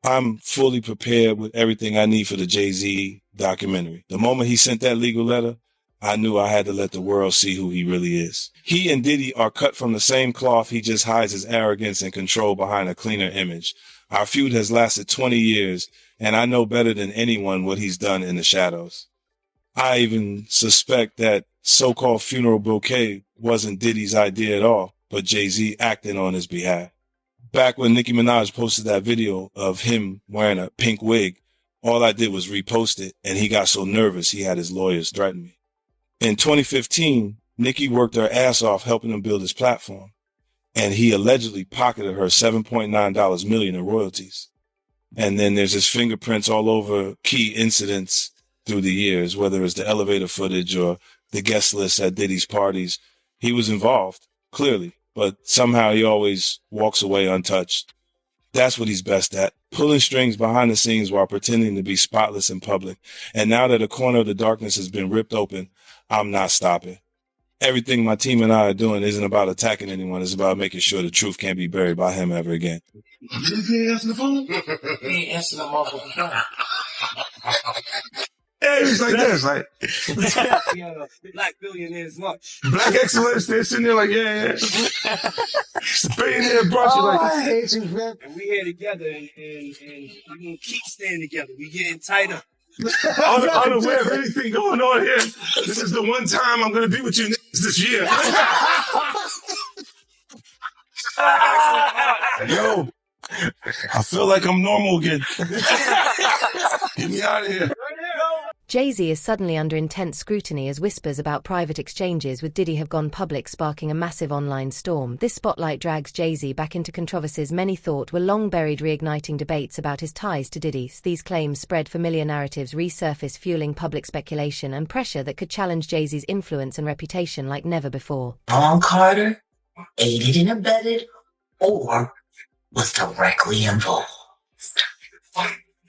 I'm fully prepared with everything I need for the Jay-Z documentary. The moment he sent that legal letter, I knew I had to let the world see who he really is. He and Diddy are cut from the same cloth. He just hides his arrogance and control behind a cleaner image. Our feud has lasted 20 years, and I know better than anyone what he's done in the shadows. I even suspect that so-called funeral bouquet wasn't Diddy's idea at all, but Jay-Z acting on his behalf. Back when Nicki Minaj posted that video of him wearing a pink wig, all I did was repost it, and he got so nervous he had his lawyers threaten me. In 2015, Nicki worked her ass off helping him build his platform, and he allegedly pocketed her $7.9 million in royalties. And then there's his fingerprints all over key incidents through the years, whether it's the elevator footage or the guest list at Diddy's parties. He was involved, clearly, but somehow he always walks away untouched. That's what he's best at, pulling strings behind the scenes while pretending to be spotless in public. And now that a corner of the darkness has been ripped open, I'm not stopping. Everything my team and I are doing isn't about attacking anyone. It's about making sure the truth can't be buried by him ever again. You ain't answering the phone? He ain't answering the motherfucking phone. Yeah, it's like this, like Black billionaires lunch. Black excellence. They're sitting there like, yeah. It's a billionaire brunch. Like, I hate you, man. And we here together, and we gonna keep staying together. We getting tighter. Unaware of anything going on here. This is the one time I'm gonna be with you this year. Yo, I feel like I'm normal again. Get me out of here. Jay-Z is suddenly under intense scrutiny as whispers about private exchanges with Diddy have gone public, sparking a massive online storm. This spotlight drags Jay-Z back into controversies many thought were long buried, reigniting debates about his ties to Diddy. These claims spread familiar narratives, resurface, fueling public speculation and pressure that could challenge Jay-Z's influence and reputation like never before. Sean Carter aided and abetted or was directly involved.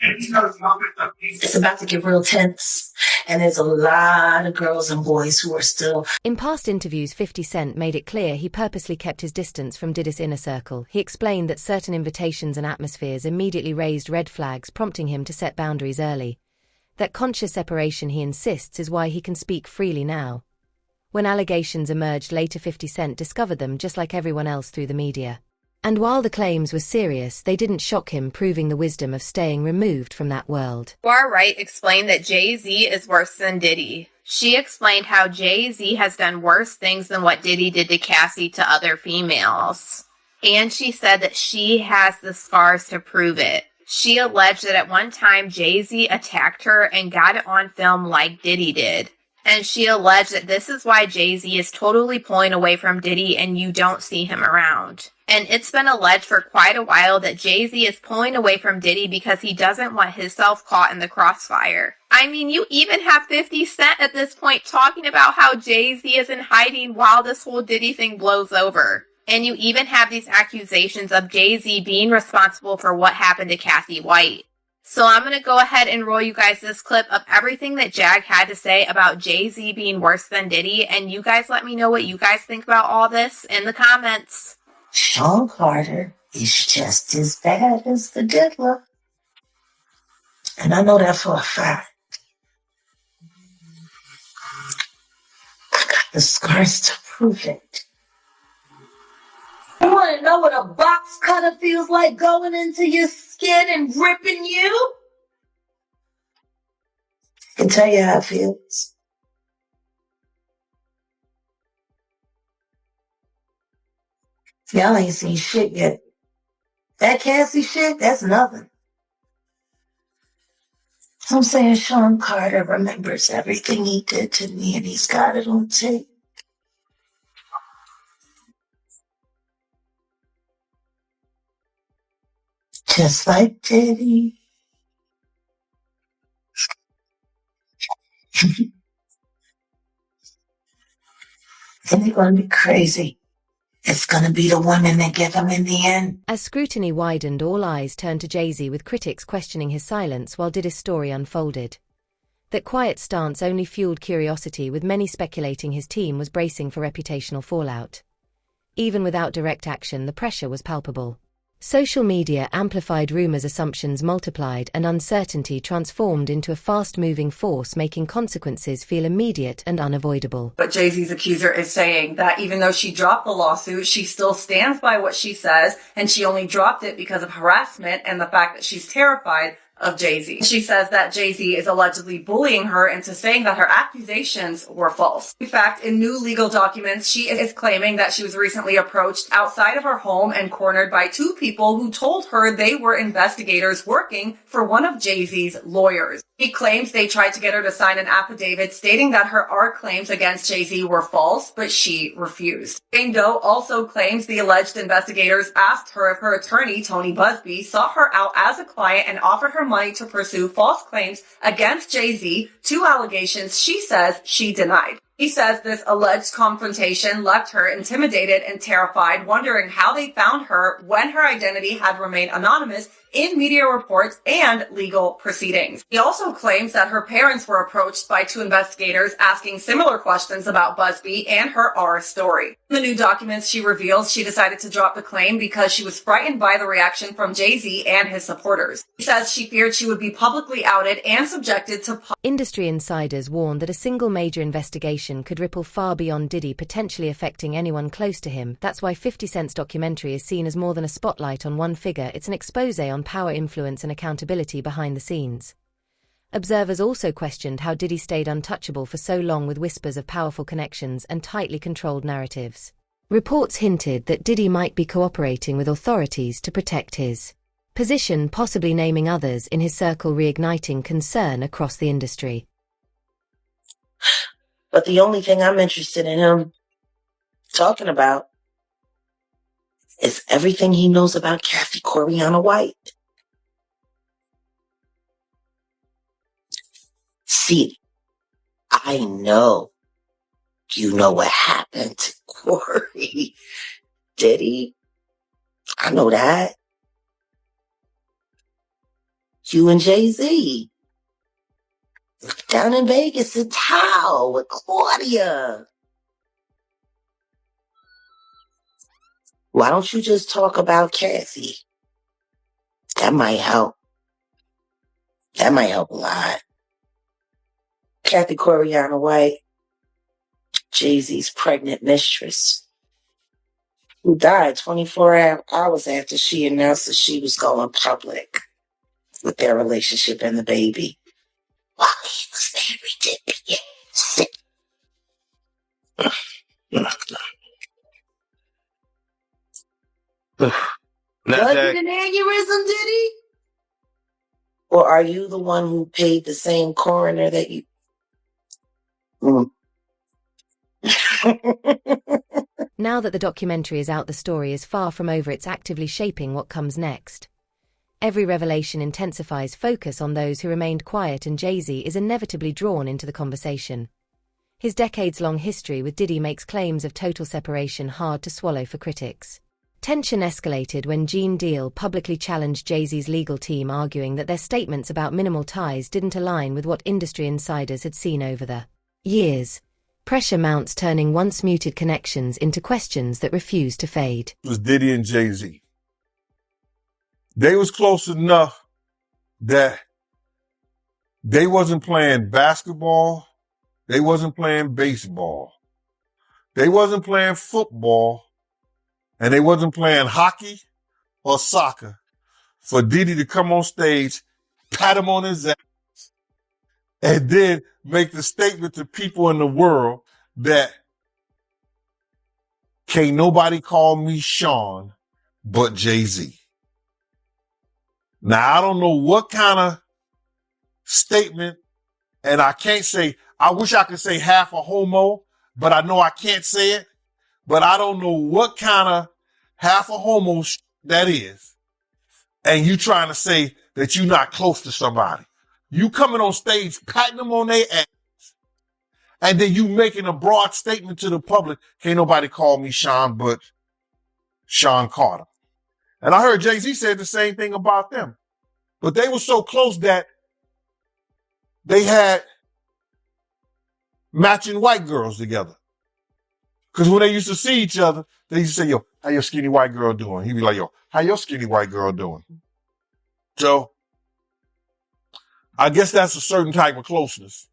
It's about to get real tense, and there's a lot of girls and boys who are still... In past interviews, 50 Cent made it clear he purposely kept his distance from Diddy's inner circle. He explained that certain invitations and atmospheres immediately raised red flags, prompting him to set boundaries early. That conscious separation, he insists, is why he can speak freely now. When allegations emerged later, 50 Cent discovered them just like everyone else through the media. And while the claims were serious, they didn't shock him, proving the wisdom of staying removed from that world. Far Right explained that Jay-Z is worse than Diddy. She explained how Jay-Z has done worse things than what Diddy did to Cassie to other females. And she said that she has the scars to prove it. She alleged that at one time Jay-Z attacked her and got it on film like Diddy did. And she alleged that this is why Jay-Z is totally pulling away from Diddy and you don't see him around. And it's been alleged for quite a while that Jay-Z is pulling away from Diddy because he doesn't want himself caught in the crossfire. I mean, you even have 50 Cent at this point talking about how Jay-Z is in hiding while this whole Diddy thing blows over. And you even have these accusations of Jay-Z being responsible for what happened to Kathy White. So I'm going to go ahead and roll you guys this clip of everything that Jag had to say about Jay-Z being worse than Diddy. And you guys let me know what you guys think about all this in the comments. Sean Carter is just as bad as the Diddler. And I know that for a fact. I got the scars to prove it. You want to know what a box cutter feels like going into your skin and ripping you? I can tell you how it feels. Y'all ain't seen shit yet. That Cassie shit, that's nothing. I'm saying Sean Carter remembers everything he did to me and he's got it on tape. Just like Diddy. And they're going to be crazy. It's going to be the women that get them in the end. As scrutiny widened, all eyes turned to Jay-Z, with critics questioning his silence while Diddy's story unfolded. That quiet stance only fueled curiosity, with many speculating his team was bracing for reputational fallout. Even without direct action, the pressure was palpable. Social media amplified rumors, assumptions multiplied, and uncertainty transformed into a fast-moving force, making consequences feel immediate and unavoidable. But Jay-Z's accuser is saying that even though she dropped the lawsuit, she still stands by what she says, and she only dropped it because of harassment and the fact that she's terrified of Jay-Z. She says that Jay-Z is allegedly bullying her into saying that her accusations were false. In fact, in new legal documents, she is claiming that she was recently approached outside of her home and cornered by two people who told her they were investigators working for one of Jay-Z's lawyers. He claims they tried to get her to sign an affidavit stating that her art claims against Jay-Z were false, but she refused. Jane Doe also claims the alleged investigators asked her if her attorney, Tony Busby, sought her out as a client and offered her money to pursue false claims against Jay-Z, two allegations she says she denied. He says this alleged confrontation left her intimidated and terrified, wondering how they found her when her identity had remained anonymous in media reports and legal proceedings. He also claims that her parents were approached by two investigators asking similar questions about Busby and her R story. In the new documents, she reveals she decided to drop the claim because she was frightened by the reaction from Jay-Z and his supporters. He says she feared she would be publicly outed and subjected to Industry insiders warned that a single major investigation could ripple far beyond Diddy, potentially affecting anyone close to him. That's why 50 Cent's documentary is seen as more than a spotlight on one figure. It's an expose on power, influence, and accountability behind the scenes. Observers also questioned how Diddy stayed untouchable for so long, with whispers of powerful connections and tightly controlled narratives. Reports hinted that Diddy might be cooperating with authorities to protect his position, possibly naming others in his circle, reigniting concern across the industry. But the only thing I'm interested in him talking about is everything he knows about Kathy Coriana White. See, I know you know what happened to Corey. Diddy, I know that. You and Jay-Z down in Vegas in Tao with Claudia. Why don't you just talk about Kathy? That might help. That might help a lot. Kathy Coriana White, Jay-Z's pregnant mistress, who died 24 hours after she announced that she was going public with their relationship and the baby. While he was married to Beyonce. Was it an aneurysm, Diddy? Or are you the one who paid the same coroner that you... Now that the documentary is out, the story is far from over. It's actively shaping what comes next. Every revelation intensifies focus on those who remained quiet, and Jay-Z is inevitably drawn into the conversation. His decades-long history with Diddy makes claims of total separation hard to swallow for critics. Tension escalated when Gene Deal publicly challenged Jay-Z's legal team, arguing that their statements about minimal ties didn't align with what industry insiders had seen over the years. Pressure mounts, turning once muted connections into questions that refuse to fade. It was Diddy and Jay-Z. They was close enough that they wasn't playing basketball, they wasn't playing baseball, they wasn't playing football, and they wasn't playing hockey or soccer for Diddy to come on stage, pat him on his ass, and then make the statement to people in the world that can't nobody call me Sean but Jay-Z. Now, I don't know what kind of statement, and I can't say, I wish I could say half a homo, but I know I can't say it, but I don't know what kind of half a homo that is. And you trying to say that you're not close to somebody. You coming on stage, patting them on their ass, and then you making a broad statement to the public, can't nobody call me Sean but Sean Carter. And I heard Jay-Z said the same thing about them. But they were so close that they had matching white girls together. Because when they used to see each other, they used to say, yo, how your skinny white girl doing? He'd be like, yo, how your skinny white girl doing? So I guess that's a certain type of closeness.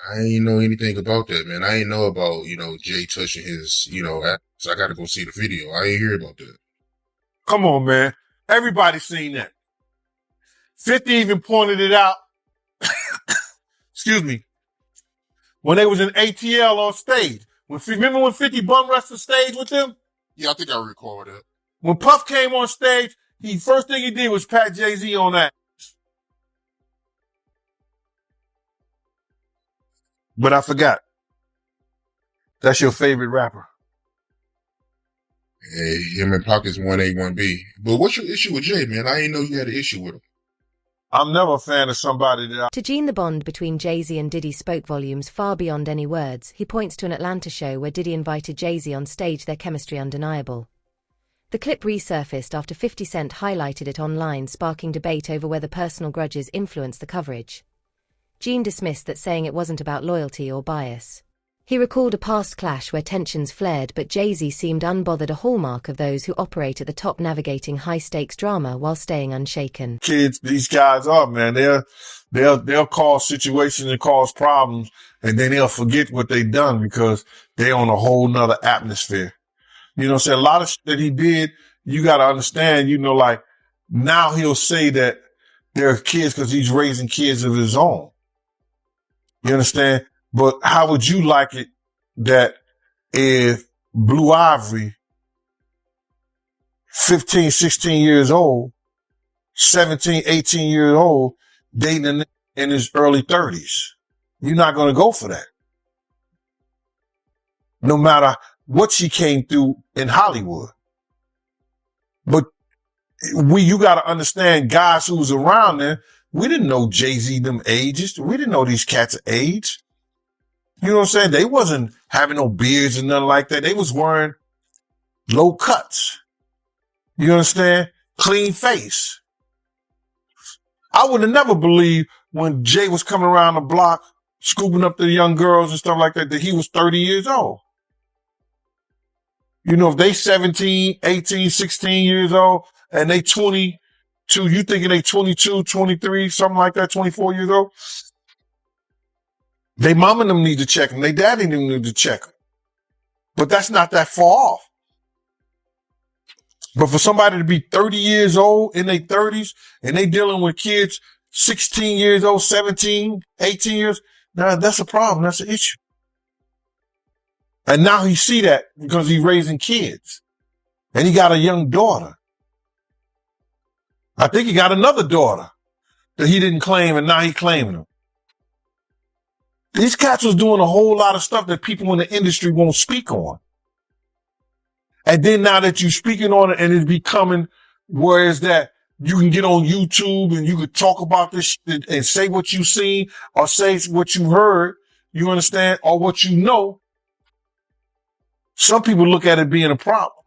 I ain't know anything about that, man. I ain't know about, Jay touching his, so I got to go see the video. I ain't hear about that. Come on, man. Everybody's seen that. 50 even pointed it out. Excuse me. When they was in ATL on stage. Remember when 50 bum rushed the stage with them? Yeah, I think I recall that. When Puff came on stage, first thing he did was pat Jay-Z on that. But I forgot. That's your favorite rapper. Hey, him and Pockets 1A, 1B. But what's your issue with Jay, man? I ain't know you had an issue with him. I'm never a fan of somebody that To Gene, the bond between Jay-Z and Diddy spoke volumes far beyond any words. He points to an Atlanta show where Diddy invited Jay-Z on stage, their chemistry undeniable. The clip resurfaced after 50 Cent highlighted it online, sparking debate over whether personal grudges influenced the coverage. Gene dismissed that, saying it wasn't about loyalty or bias. He recalled a past clash where tensions flared, but Jay-Z seemed unbothered, a hallmark of those who operate at the top, navigating high-stakes drama while staying unshaken. kids, these guys are, man. They'll cause situations and cause problems, and then they'll forget what they done because they're on a whole nother atmosphere. You know what I'm saying? A lot of shit that he did, you got to understand, like now he'll say that they're kids because he's raising kids of his own. You understand? But how would you like it that if Blue Ivory, 15, 16 years old, 17, 18 years old, dating in his early 30s? You're not going to go for that. No matter what she came through in Hollywood. But you got to understand, guys who was around there, we didn't know Jay-Z them ages. We didn't know these cats' age. You know what I'm saying? They wasn't having no beards and nothing like that. They was wearing low cuts. You understand? Clean face. I would have never believed when Jay was coming around the block, scooping up the young girls and stuff like that he was 30 years old. If they 17, 18, 16 years old and they 22, you thinking they 22, 23, something like that, 24 years old? They mama and them need to check them. They daddy and them need to check them. But that's not that far off. But for somebody to be 30 years old in their 30s and they dealing with kids 16 years old, 17, 18 years, now that's a problem. That's an issue. And now he see that because he's raising kids. And he got a young daughter. I think he got another daughter that he didn't claim, and now he claiming them. These cats was doing a whole lot of stuff that people in the industry won't speak on. And then now that you're speaking on it and it's becoming where is that you can get on YouTube and you could talk about this shit and say what you seen or say what you heard, you understand, or what you know. Some people look at it being a problem.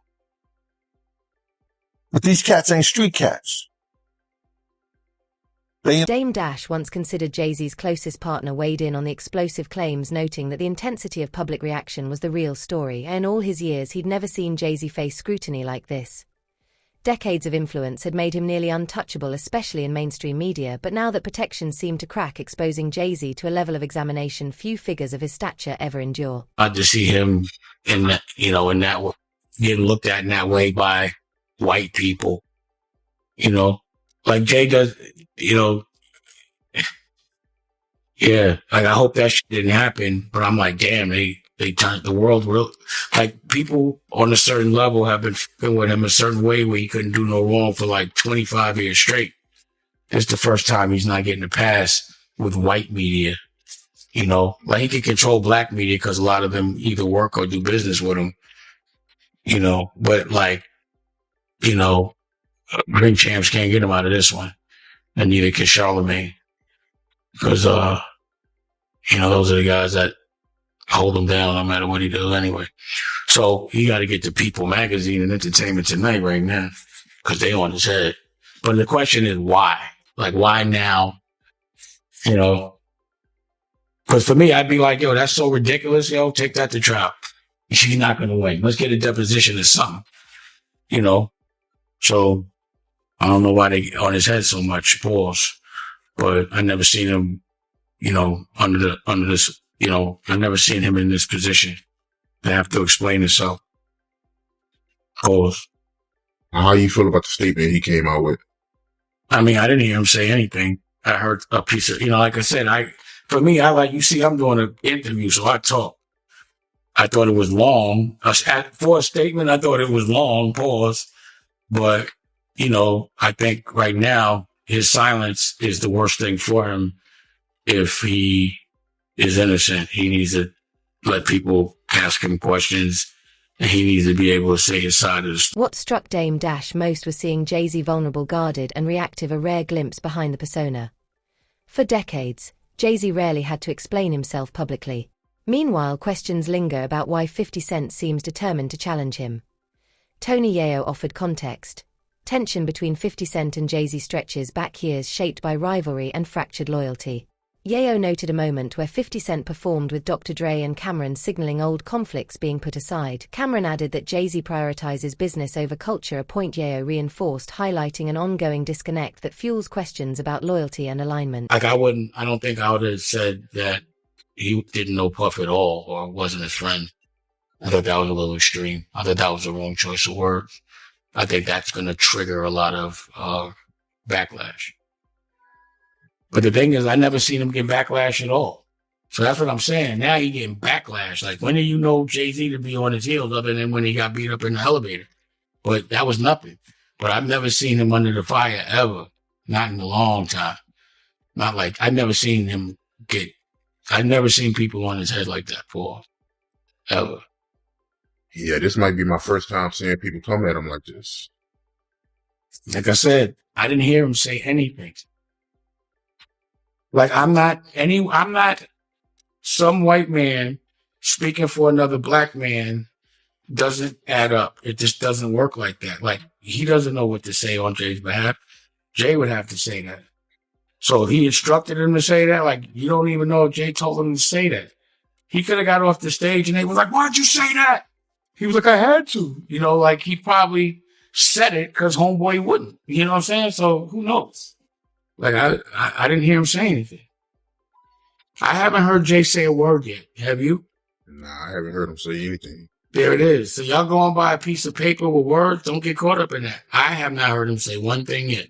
But these cats ain't street cats. Dame Dash once considered Jay-Z's closest partner weighed in on the explosive claims, noting that the intensity of public reaction was the real story, and in all his years he'd never seen Jay-Z face scrutiny like this. Decades of influence had made him nearly untouchable, especially in mainstream media, but now that protections seemed to crack, exposing Jay-Z to a level of examination few figures of his stature ever endure. I just see him in that, getting looked at in that way by white people, like Jay does, yeah, like I hope that shit didn't happen, but I'm like, damn, they turned the world real, like people on a certain level have been fucking with him a certain way where he couldn't do no wrong for like 25 years straight. It's the first time he's not getting a pass with white media, like he can control black media because a lot of them either work or do business with him, but like, ring champs can't get him out of this one. And neither can Charlemagne. Because, those are the guys that hold him down no matter what he does anyway. So he got to get to People Magazine and Entertainment Tonight right now because they on his head. But the question is why? Like, why now? Because for me, I'd be like, yo, that's so ridiculous. Yo, take that to trial. She's not going to win. Let's get a deposition or something, you know? So I don't know why they on his head so much, pause. But I never seen him, you know, under this, you know, I never seen him in this position to have to explain himself. Pause. How you feel about the statement he came out with? I mean, I didn't hear him say anything. I heard a piece of, you know, like I said, for me, you see, I'm doing an interview, so I talk. I thought it was long. For a statement, I thought it was long, pause. But, you know, I think right now, his silence is the worst thing for him. If he is innocent, he needs to let people ask him questions, and he needs to be able to say his side of the story. What struck Dame Dash most was seeing Jay-Z vulnerable, guarded, and reactive, a rare glimpse behind the persona. For decades, Jay-Z rarely had to explain himself publicly. Meanwhile, questions linger about why 50 Cent seems determined to challenge him. Tony Yayo offered context. Tension between 50 Cent and Jay-Z stretches back years, shaped by rivalry and fractured loyalty. Yayo noted a moment where 50 Cent performed with Dr. Dre and Cameron, signaling old conflicts being put aside. Cameron added that Jay-Z prioritizes business over culture, a point Yayo reinforced, highlighting an ongoing disconnect that fuels questions about loyalty and alignment. Like, I don't think I would have said that he didn't know Puff at all or wasn't his friend. I thought that was a little extreme. I thought that was the wrong choice of words. I think that's going to trigger a lot of backlash. But the thing is, I never seen him get backlash at all. So that's what I'm saying. Now he getting backlash. Like, when did you know Jay-Z to be on his heels other than when he got beat up in the elevator? But that was nothing. But I've never seen him under the fire ever. Not in a long time. Not like, I've never seen people on his head like that before. Ever. Yeah, this might be my first time seeing people come at him like this. Like I said, I didn't hear him say anything. Like, I'm not some white man speaking for another black man. Doesn't add up. It just doesn't work like that. Like, he doesn't know what to say on Jay's behalf. Jay would have to say that. So if he instructed him to say that, like, you don't even know if Jay told him to say that. He could have got off the stage and they was like, why'd you say that? He was like, I had to. You know, like, he probably said it because homeboy wouldn't. You know what I'm saying? So who knows? Like, I didn't hear him say anything. I haven't heard Jay say a word yet. Have you? Nah, I haven't heard him say anything. There it is. So y'all going by a piece of paper with words. Don't get caught up in that. I have not heard him say one thing yet.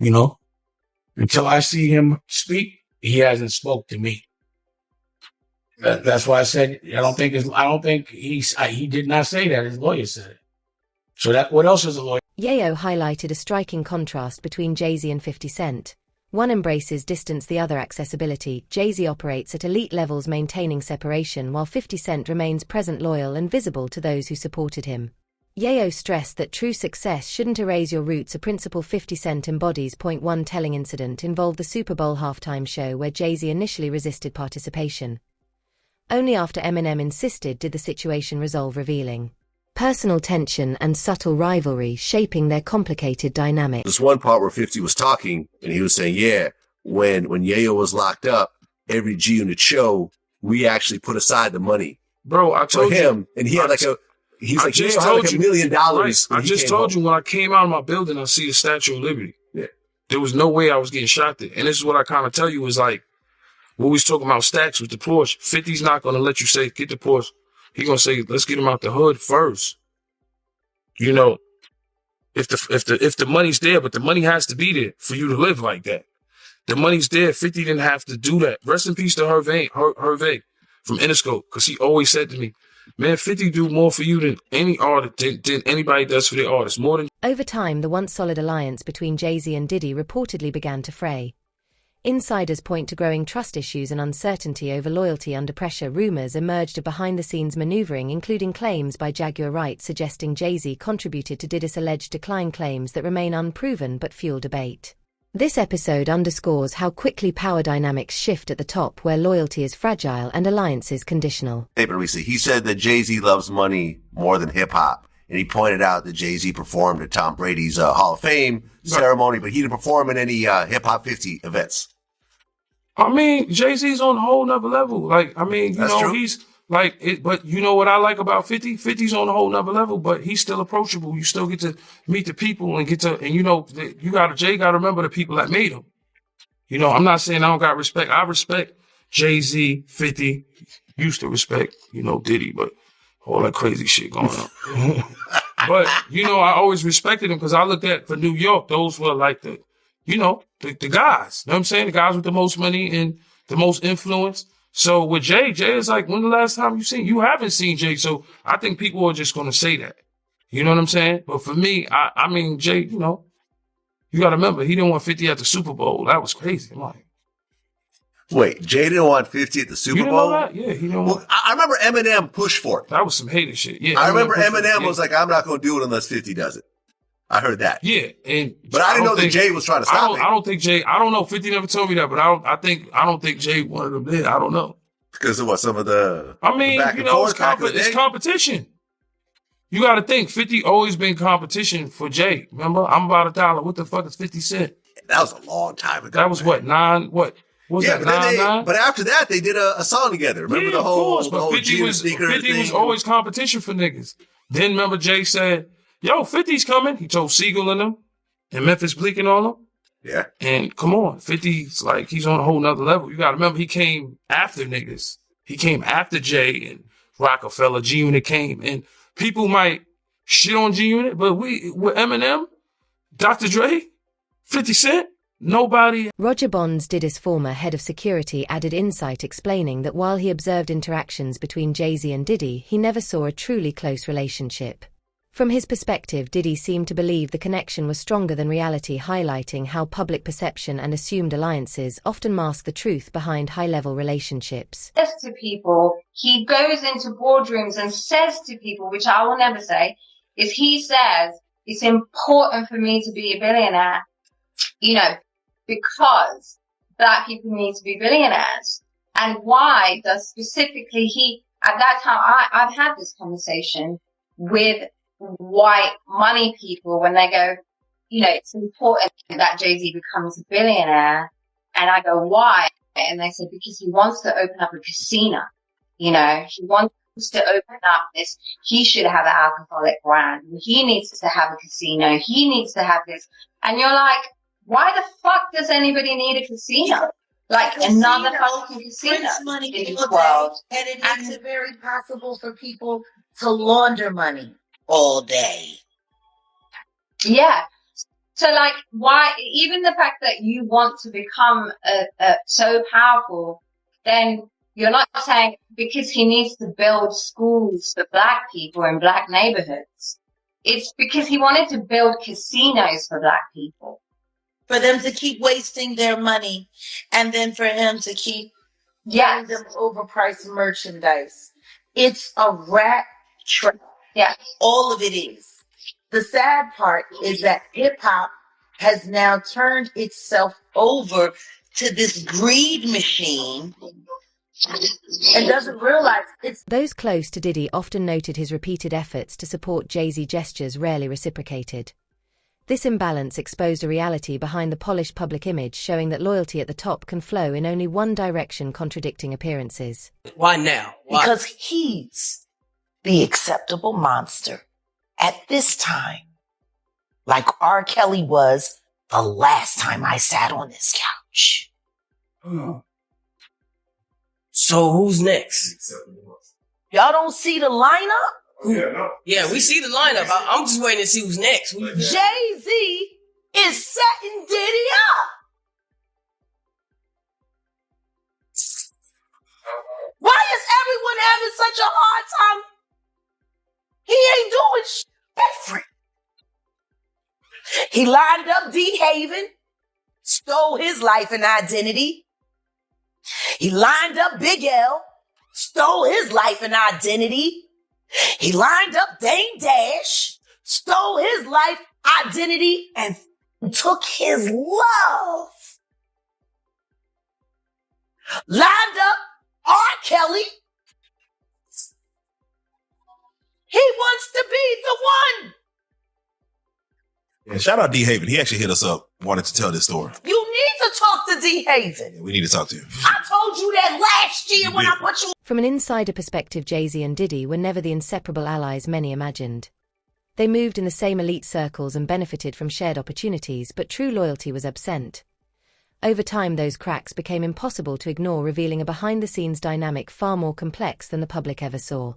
You know? Until I see him speak, he hasn't spoke to me. That's why I said I don't think he did not say that. His lawyer said it. So what else is a lawyer? Yayo highlighted a striking contrast between Jay-Z and 50 Cent. One embraces distance, the other accessibility. Jay-Z operates at elite levels, maintaining separation, while 50 Cent remains present, loyal, and visible to those who supported him. Yayo stressed that true success shouldn't erase your roots, a principle 50 Cent embodies. One telling incident involved the Super Bowl halftime show where Jay-Z initially resisted participation. Only after Eminem insisted did the situation resolve, revealing personal tension and subtle rivalry shaping their complicated dynamic. This one part where 50 was talking and he was saying, yeah, when Yayo was locked up, every G unit show, we actually put aside the money. Bro, I told for him. And he had like $1 million. Right. I just told you when I came out of my building, I see the Statue of Liberty. Yeah. There was no way I was getting shot there. And this is what I kind of tell you is like, when we was talking about stacks with the Porsche, 50's not going to let you say, get the Porsche. He going to say, let's get him out the hood first. You know, if the money's there, but the money has to be there for you to live like that. The money's there. 50 didn't have to do that. Rest in peace to Hervé from Interscope, because he always said to me, man, 50 do more for you than any artist, than anybody does for their artists. More than. Over time, the once solid alliance between Jay-Z and Diddy reportedly began to fray. Insiders point to growing trust issues and uncertainty over loyalty under pressure. Rumors emerged of behind-the-scenes maneuvering, including claims by Jaguar Wright suggesting Jay-Z contributed to Diddy's alleged decline, claims that remain unproven but fuel debate. This episode underscores how quickly power dynamics shift at the top, where loyalty is fragile and alliances conditional. He said that Jay-Z loves money more than hip-hop. And he pointed out that Jay-Z performed at Tom Brady's Hall of Fame ceremony, but he didn't perform in any Hip Hop 50 events. I mean, Jay-Z's on a whole nother level. Like, I mean, That's true. he's Like it, but you know what I like about 50? 50's on a whole nother level, but he's still approachable. You still get to meet the people and Jay got to remember the people that made him. You know, I'm not saying I don't got respect. I respect Jay-Z, 50, used to respect, Diddy, but all that crazy shit going on. But, I always respected him because I looked at, for New York, those were like the guys. You know what I'm saying? The guys with the most money and the most influence. So with Jay is like, when the last time you haven't seen Jay. So I think people are just going to say that. You know what I'm saying? But for me, I mean, Jay, you got to remember, he didn't want 50 at the Super Bowl. That was crazy. I'm like, wait, Jay didn't want 50 at the Super Bowl? Know that? Yeah, he didn't want. I remember Eminem pushed for it. That was some hater shit. Yeah, I remember Eminem was like, I'm not going to do it unless 50 does it. I heard that. Yeah, but I didn't know that Jay was trying to stop it. I don't think Jay. I don't know. 50 never told me that, but I don't think Jay wanted him there. I don't know because of what some of the. I mean, it's competition. You got to think 50 always been competition for Jay. Remember, I'm about $1. What the fuck is 50 Cent? That was a long time ago. That was what 9. What was that? 9? But after that, they did a song together. Remember the whole 50 was always competition for niggas. Then remember Jay said, yo, 50's coming. He told Siegel and them and Memphis Bleak and all them. Yeah. And come on, 50's like, he's on a whole nother level. You got to remember, he came after niggas. He came after Jay and Rockefeller. G-Unit came. And people might shit on G-Unit, but with Eminem, Dr. Dre, 50 Cent, nobody. Roger Bonds, Diddy's former head of security, added insight explaining that while he observed interactions between Jay-Z and Diddy, he never saw a truly close relationship. From his perspective, Diddy seemed to believe the connection was stronger than reality, highlighting how public perception and assumed alliances often mask the truth behind high-level relationships. Says to people, he goes into boardrooms and says to people, which I will never say, is he says, it's important for me to be a billionaire, because Black people need to be billionaires. And why does specifically he, at that time, I've had this conversation with white money people when they go, it's important that Jay-Z becomes a billionaire. And I go, why? And they said, because he wants to open up a casino. He wants to open up this. He should have an alcoholic brand. He needs to have a casino. He needs to have this. And you're like, why the fuck does anybody need a casino? Like another fucking casino money in all this world. day, and it makes it very possible for people to launder money all day. Yeah. So like, why, even the fact that you want to become so powerful, then you're not saying because he needs to build schools for Black people in Black neighborhoods. It's because he wanted to build casinos for Black people. For them to keep wasting their money and then for him to keep giving them overpriced merchandise. It's a rat trap. Yeah. All of it is. The sad part is that hip hop has now turned itself over to this greed machine and doesn't realize it's. Those close to Diddy often noted his repeated efforts to support Jay-Z gestures rarely reciprocated. This imbalance exposed a reality behind the polished public image, showing that loyalty at the top can flow in only one direction, contradicting appearances. Why now? Why? Because he's the acceptable monster at this time, like R. Kelly was the last time I sat on this couch. So who's next? Y'all don't see the lineup? Yeah, we see the lineup. I'm just waiting to see who's next. Jay-Z is setting Diddy up. Why is everyone having such a hard time? He ain't doing shit different. He lined up D. Haven, stole his life and identity. He lined up Big L, stole his life and identity. He lined up Dame Dash, stole his life, identity, and took his love. Lined up R. Kelly. He wants to be the one. Yeah, shout out D Haven. He actually hit us up, wanted to tell this story. You need to talk to D Haven. Yeah, we need to talk to him. I told you that last year when I put you. From an insider perspective, Jay-Z and Diddy were never the inseparable allies many imagined. They moved in the same elite circles and benefited from shared opportunities, but true loyalty was absent. Over time, those cracks became impossible to ignore, revealing a behind-the-scenes dynamic far more complex than the public ever saw.